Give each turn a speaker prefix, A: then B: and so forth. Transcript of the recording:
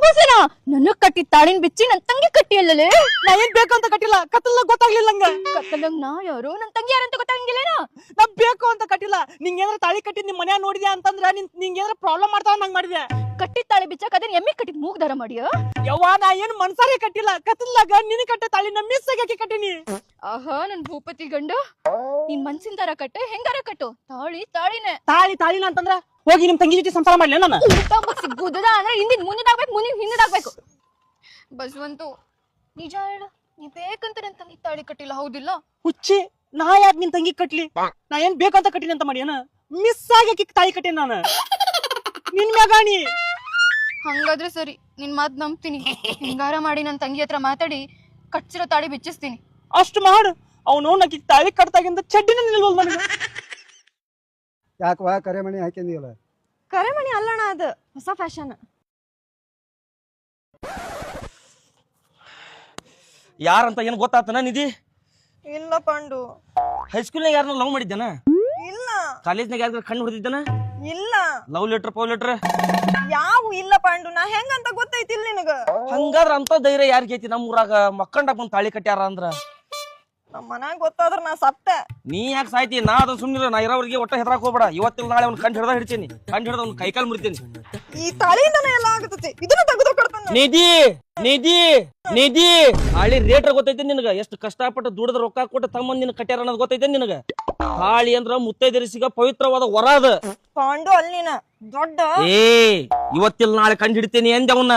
A: ಕೂಸೇನ ನನಗ್ ಕಟ್ಟಿ ತಾಳಿನ ಬಿಚ್ಚಿ ನನ್ ತಂಗಿ ಕಟ್ಟಿ ಅಲ್ಲಲೇ.
B: ನಾ ಏನ್ ಬೇಕಂತ ಕಟ್ಟಿಲ್ಲ, ಕತ್ತಲ ಗೊತ್ತಾಗ್ಲಿಲ್ಲ ನಂಗ.
A: ಕತ್ತಲಂಗ್ ನಾ ಯಾರು ನನ್ ತಂಗಿ ಯಾರಂತ ಗೊತ್ತಾಗಂಗಿಲ್ಲೇನ.
B: ನಾ ಬೇಕು ಅಂತ ಕಟ್ಟಿಲ್ಲ. ನಿಂಗೇನಾರ ತಾಳಿ ಕಟ್ಟಿದ್ ನಿಮ್ ಮನ್ಯಾಗ ನೋಡಿದ್ಯಾ ಅಂತಂದ್ರ ನಿಂಗೇನಾರ ಪ್ರಾಬ್ಲಮ್ ಮಾಡ್ತಾವ ನಂಗ್ ಮಾಡಿದೆ.
A: ಕಟ್ಟಿದ ತಾಳಿ ಬಿಚ್ಚಾಕ ಅದನ್ನ ಎಮ್ಮಿ ಕಟ್ಟಿದ್ ಮೂಗ್ ದಾರ ಮಾಡಿಯ.
B: ಯವ್ವ ನಾ ಏನ್ ಮನ್ಸಾರೆ ಕಟ್ಟಿಲ್ಲ, ಕತ್ತಲಾಗ ನಿನ್ ಕಟ್ಟ ತಾಳಿ ನಮ್ ಮಿಸ್ ಆಗಿ ಕಟ್ಟಿನಿ.
A: ಆಹಾ ನನ್ ಭೂಪತಿ ಗಂಡ, ನಿನ್ ಮನ್ಸಿನ ದಾರ ಕಟ್ಟ ಹೆಂಗಾರ ಕಟ್ಟು, ತಾಳಿ ತಾಳಿನೇ.
B: ತಾಳಿನ ಅಂತಂದ್ರ ಹೋಗಿ ನಿಮ್ ತಂಗಿ ಜೊತೆ ಸಂಸಾರ ಮಾಡ್ಲಿ ನಾನು.
A: ಸಿಗುದದ ಅಂದ್ರೆ ಹಿಂದಿನ ಮುಂದಿನಾಗ್ಬೇಕು, ಮುಂದಿನ ಹಿಂದಿನಾಗ್ಬೇಕು. ಬಸವಂತು ನಿಜ ಹೇಳು, ನೀ ಬೇಕಂತ ನನ್ ತಂಗಿ ತಾಳಿ ಕಟ್ಟಿಲ್ಲ ಹೌದಿಲ್ಲ?
B: ಹುಚ್ಚಿ, ನಾ ಯಾಕೆ ನಿನ್ ತಂಗಿ ಕಟ್ಲಿ? ನಾ ಏನ್ ಬೇಕಂತ ಕಟ್ಟಿನಿ ಅಂತ ಮಾಡಿ ಮಿಸ್ ಆಗಿ ತಾಳಿ ಕಟ್ಟಿನ ನಾನು. ನಿನ್ ಮ್ಯಾಗಾಣಿ.
A: ಹಂಗಾದ್ರೆ ಸರಿ, ನಿನ್ ಮಾತ್ ನಂಬ್ತೀನಿ. ಹಿಂಗಾರ ಮಾಡಿ ನನ್ ತಂಗಿ ಹತ್ರ ಮಾತಾಡಿ ಕಟ್ಸಿರೋ ತಾಳಿ ಬಿಚ್ಚಿಸ್ತೀನಿ.
B: ಅಷ್ಟು ಮಾಡು. ಅವನು ನಕ್ಕಿ ತಾಳಿ ಕಟ್ತಾಗಿಂದ ಚಡ್ಡಿನ ನಿಲ್ವಲ್ ನನಗೆ.
C: ಯಾಕವಾ ಕರೆಮಣಿ ಹಾಕಿಂದಿಲ್ಲ?
A: ಕರೆಮಣಿ ಅಲ್ಲಣ್ಣ, ಅದು ಹೊಸ ಫ್ಯಾಷನ್.
D: ಯಾರಂತ ಏನ್ ಗೊತ್ತಾತನ ನಿಧಿ?
E: ಇಲ್ಲ ಪಾಂಡು.
D: ಹೈಸ್ಕೂಲ್ನಾಗ ಯಾರನ್ನ ಲವ್ ಮಾಡಿದ್ದಾನ?
E: ಇಲ್ಲ.
D: ಕಾಲೇಜ್ನಾಗ ಯಾರ ಕಣ್ಣು ಹೊಡೆದಿದ್ದಾನ?
E: ಇಲ್ಲ.
D: ಲವ್ ಲೆಟರ್ ಪವ್ ಲೆಟರ್
E: ಯಾವ ಇಲ್ಲ ಪಾಂಡು, ನಾ ಹೆಂಗಂತ ಗೊತ್ತೈತಿಲ್ ನಿನಗ?
D: ಹಂಗಾದ್ರ ಅಂತ ಧೈರ್ಯ ಯಾರಿಗೆ ಐತಿ ನಮ್ಮ ಊರಾಗ ಮಕ್ಕಂಡಾಗ ಬಂದ್ ತಾಳಿ ಕಟ್ಯಾರ ಅಂದ್ರ?
E: ನಮ್ಮ ಮನ್ಯಾಗ ಗೊತ್ತಾದ್ರ ನಾ ಸಪ್ತೆ.
D: ನೀ ಯಾಕೆ ಸಾಯ್ತಿ? ನಾ ಅದನ್ನ ಸುಮ್ನಿರ, ನಾ ಇರೋರಿಗೆ ಒಟ್ಟ ಹೆದರಾಕ್ ಹೋಗ್ಬೇಡ. ಇವತ್ತಿಲ್ಲ ನಾಳೆ ಅವ್ನ ಕಂಡು ಹಿಡ್ದ ಹಿಡ್ತೀನಿ, ಕಂಡು ಹಿಡ್ದ ಅವ್ನ ಕೈಕಾಲ್ ಮುರಿತೀನಿ.
E: ಈ ತಾಳಿಯಿಂದನೇ ಎಲ್ಲ ಆಗತೈತಿ, ಇದನ್ನ ತೆಗೆದು ಕೊಡ್ತಾನೆ.
D: ನಿಧಿ ನಿಧಿ ನಿಧಿ ತಾಳಿ ರೇಟ್ ಗೊತ್ತೈತೆ ನಿನಗ? ಎಷ್ಟು ಕಷ್ಟಪಟ್ಟು ದುಡ್ದ ರೊಕ್ಕ ಕೊಟ್ಟು ತಮ್ಮಂದ್ ನಿನ್ ಕಟ್ಯಾರ ಅನ್ನೋದು ಗೊತ್ತೈತೆ ನಿನಗ? ತಾಳಿ ಅಂದ್ರ ಮುತ್ತೈದೆರಿಸಿಗ ಪವಿತ್ರವಾದ ವರ ಅದ
E: ಪಾಂಡು ಅಲ್ಲಿನ ದೊಡ್ಡ.
D: ಇವತ್ತಿಲ್ಲ ನಾಳೆ ಕಂಡು ಹಿಡಿತೀನಿ ಅಂದೆ ಅವನ್ನ.